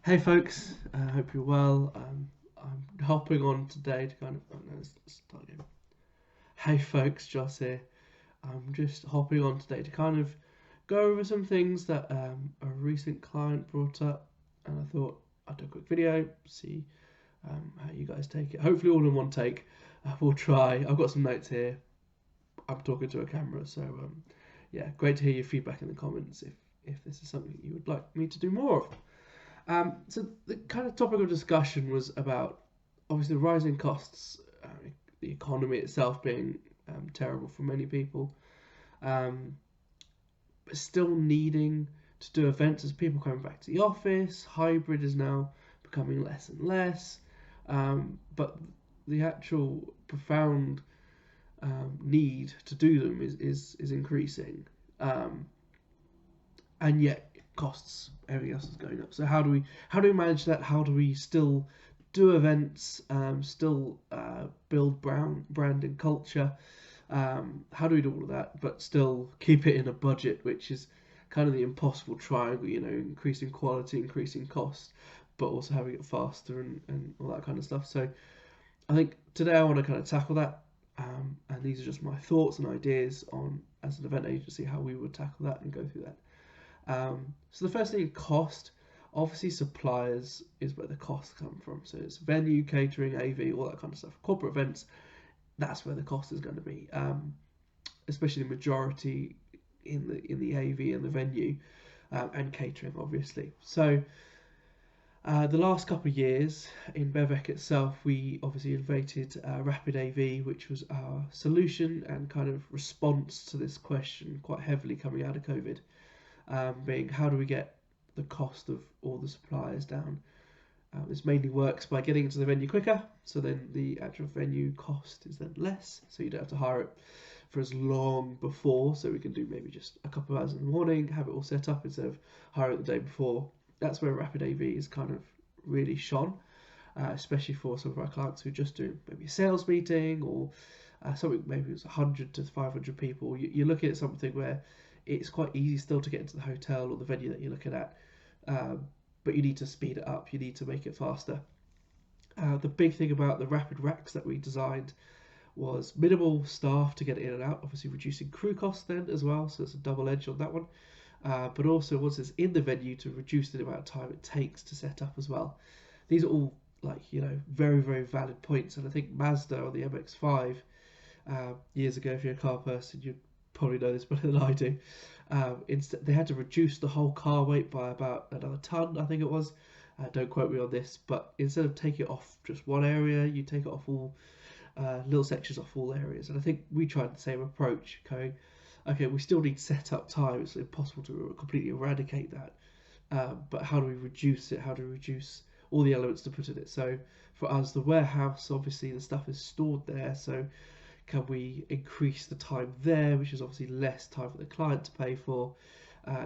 Hey folks, I hope you're well. I'm hopping on today to kind of. Oh no, let's start again. Hey folks, Joss here. I'm just hopping on today to kind of go over some things that a recent client brought up, and I thought I'd do a quick video, see how you guys take it. Hopefully, all in one take. We'll try. I've got some notes here. I'm talking to a camera, so yeah, great to hear your feedback in the comments if this is something you would like me to do more of. So the kind of topic of discussion was about obviously the rising costs, the economy itself being terrible for many people, um, but still needing to do events as people coming back to the office. Hybrid is now becoming less and less, but the actual profound need to do them is increasing, and yet costs, everything else is going up. So how do we manage that? How do we still do events, still build brand and culture? How do we do all of that, but still keep it in a budget, which is kind of the impossible triangle, increasing quality, increasing cost, but also having it faster and all that kind of stuff. So I think today I want to kind of tackle that, and these are just my thoughts and ideas on, as an event agency, how we would tackle that and go through that. So the first thing, cost. Obviously, suppliers is where the costs come from. So it's venue, catering, AV, all that kind of stuff. Corporate events, that's where the cost is going to be, especially the majority in the AV and the venue, and catering, obviously. So the last couple of years in Bevec itself, we obviously innovated Rapid AV, which was our solution and kind of response to this question, quite heavily coming out of COVID, being how do we get the cost of all the suppliers down. This mainly works by getting into the venue quicker, so then the actual venue cost is then less, so you don't have to hire it for as long before, so we can do maybe just a couple of hours in the morning, have it all set up instead of hiring it the day before. That's where Rapid AV is kind of really shone, especially for some of our clients who are just doing maybe a sales meeting or something, maybe it's 100 to 500 people. You're looking at something where it's quite easy still to get into the hotel or the venue that you're looking at, but you need to speed it up, you need to make it faster. The big thing about the rapid racks that we designed was minimal staff to get it in and out, obviously reducing crew costs then as well, so it's a double edge on that one. But also once it's in the venue, to reduce the amount of time it takes to set up as well. These are all very, very valid points, and I think Mazda on the MX-5 years ago, if you're a car person, you'd probably know this better than I do. Instead, they had to reduce the whole car weight by about another ton, I think it was. Don't quote me on this, but instead of taking it off just one area, you take it off all little sections off all areas. And I think we tried the same approach, going, okay, we still need setup time. It's impossible to completely eradicate that, but how do we reduce it? How do we reduce all the elements to put in it? So for us, the warehouse, obviously the stuff is stored there, so can we increase the time there, which is obviously less time for the client to pay for,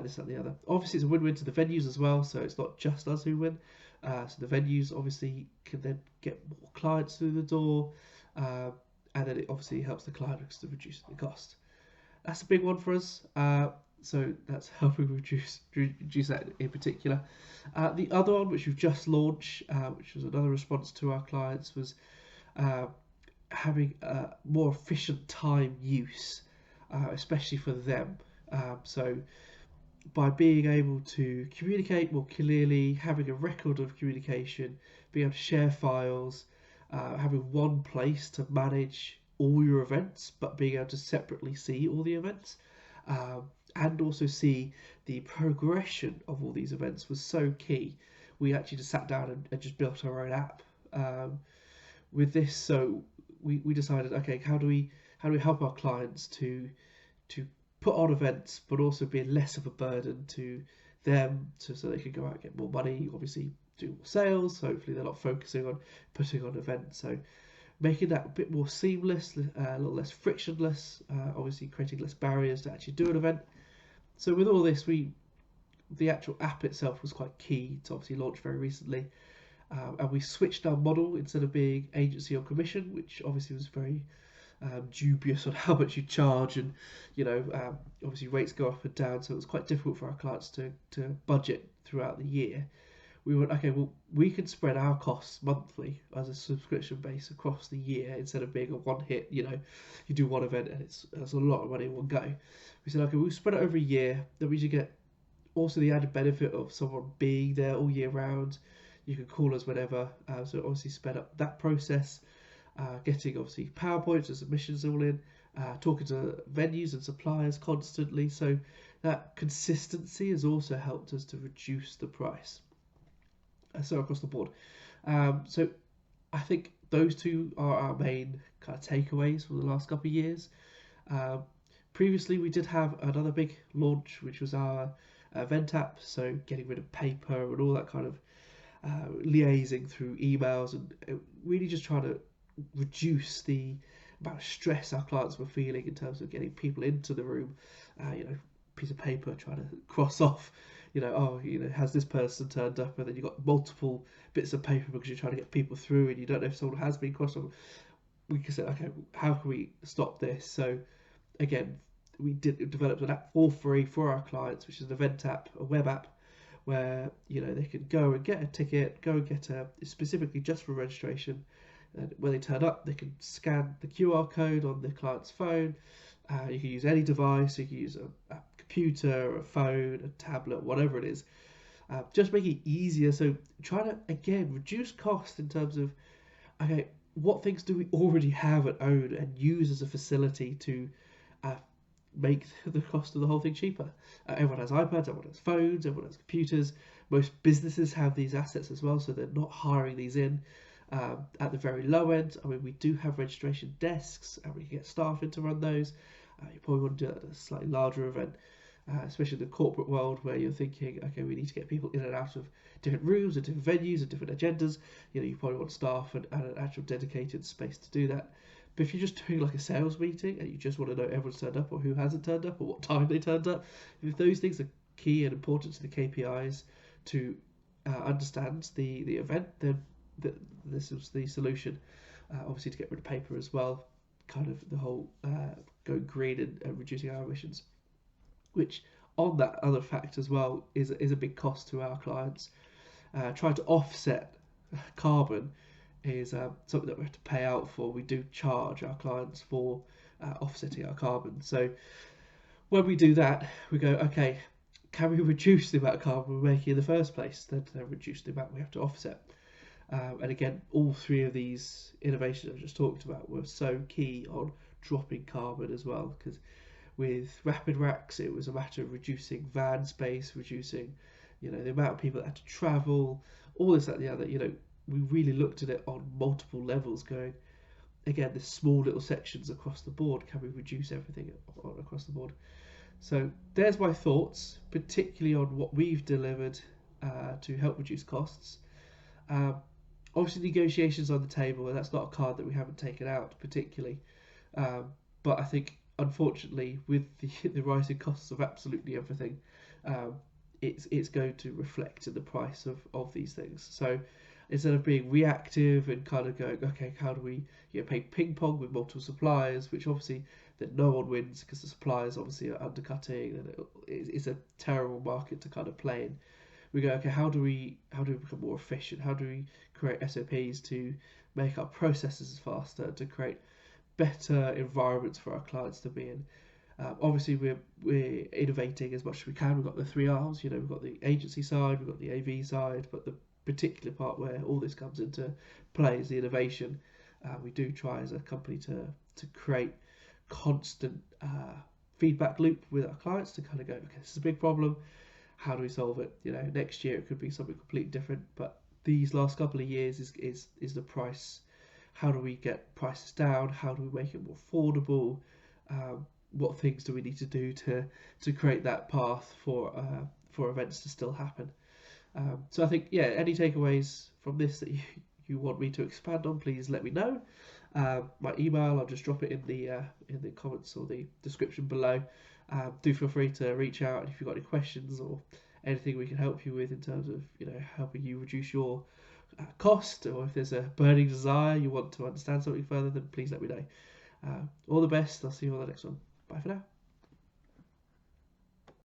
this, that, and the other. Obviously, it's a win-win to the venues as well, so it's not just us who win. So the venues obviously can then get more clients through the door, and then it obviously helps the client because of reducing the cost. That's a big one for us. So that's helping reduce that in particular. The other one, which we've just launched, which was another response to our clients, was having more efficient time use, especially for them. So by being able to communicate more clearly, having a record of communication, being able to share files, having one place to manage all your events, but being able to separately see all the events, and also see the progression of all these events was so key. We actually just sat down and just built our own app with this. So we decided, okay, how do we help our clients to put on events, but also be less of a burden to them, so they can go out and get more money, obviously do more sales. So hopefully they're not focusing on putting on events. So making that a bit more seamless, a little less frictionless, obviously creating less barriers to actually do an event. So with all this, the actual app itself was quite key to obviously launch very recently. And we switched our model instead of being agency or commission, which obviously was very dubious on how much you charge, and obviously rates go up and down, so it was quite difficult for our clients to budget throughout the year. we went, okay, well, we could spread our costs monthly as a subscription base across the year instead of being a one hit. You do one event and it's a lot of money in one go. We said, okay, we'll spread it over a year. Then we should get also the added benefit of someone being there all year round. You can call us whenever. So obviously sped up that process. Getting obviously PowerPoints and submissions all in. Talking to venues and suppliers constantly. So that consistency has also helped us to reduce the price. So across the board. So I think those two are our main kind of takeaways from the last couple of years. Previously, we did have another big launch, which was our event app. So getting rid of paper and all that kind of liaising through emails and really just trying to reduce the amount of stress our clients were feeling in terms of getting people into the room. Piece of paper trying to cross off, has this person turned up, and then you've got multiple bits of paper because you're trying to get people through and you don't know if someone has been crossed off. We could say, okay, how can we stop this? So again, we developed an app for free for our clients, which is an event app, a web app, where they can go and get a ticket, go and get specifically just for registration. And when they turn up, they can scan the QR code on the client's phone. You can use any device. You can use a computer, a phone, a tablet, whatever it is. Just make it easier. So try to, again, reduce cost in terms of, okay, what things do we already have and own and use as a facility to make the cost of the whole thing cheaper. Everyone has iPads, everyone has phones, everyone has computers. Most businesses have these assets as well, so they're not hiring these in. At the very low end, I mean, we do have registration desks, and we can get staff in to run those. You probably want to do that at a slightly larger event, especially in the corporate world where you're thinking, okay, we need to get people in and out of different rooms and different venues and different agendas. You probably want staff and an actual dedicated space to do that. But if you're just doing like a sales meeting and you just want to know everyone's turned up or who hasn't turned up or what time they turned up, if those things are key and important to the KPIs to understand the event, then this is the solution. Obviously, to get rid of paper as well, kind of the whole going green and reducing our emissions, which on that other fact as well is a big cost to our clients. Trying to offset carbon is something that we have to pay out for. We do charge our clients for offsetting our carbon. So when we do that, we go, okay, can we reduce the amount of carbon we're making in the first place? Then reduce the amount we have to offset. And again, all three of these innovations I just talked about were so key on dropping carbon as well, because with rapid racks, it was a matter of reducing van space, reducing, the amount of people that had to travel, all this, that, and the other. We really looked at it on multiple levels, going, again, the small little sections across the board. Can we reduce everything across the board? So there's my thoughts, particularly on what we've delivered to help reduce costs. Obviously, negotiations on the table, and that's not a card that we haven't taken out particularly. But I think, unfortunately, with the rising costs of absolutely everything, it's going to reflect in the price of these things. So instead of being reactive and kind of going, okay, how do we play ping pong with multiple suppliers, which obviously that no one wins because the suppliers obviously are undercutting, and it's a terrible market to kind of play in. We go, okay, how do we become more efficient? How do we create SOPs to make our processes faster, to create better environments for our clients to be in? Obviously, we're innovating as much as we can. We've got the three R's. We've got the agency side, we've got the AV side, but the particular part where all this comes into play is the innovation. We do try as a company to create constant feedback loop with our clients to kind of go, okay, this is a big problem. How do we solve it? Next year it could be something completely different, but these last couple of years is the price. How do we get prices down? How do we make it more affordable? What things do we need to do to create that path for events to still happen? So I think, any takeaways from this that you want me to expand on, please let me know. My email, I'll just drop it in the comments or the description below. Do feel free to reach out if you've got any questions or anything we can help you with in terms of helping you reduce your cost, or if there's a burning desire you want to understand something further, then please let me know. All the best. I'll see you on the next one. Bye for now.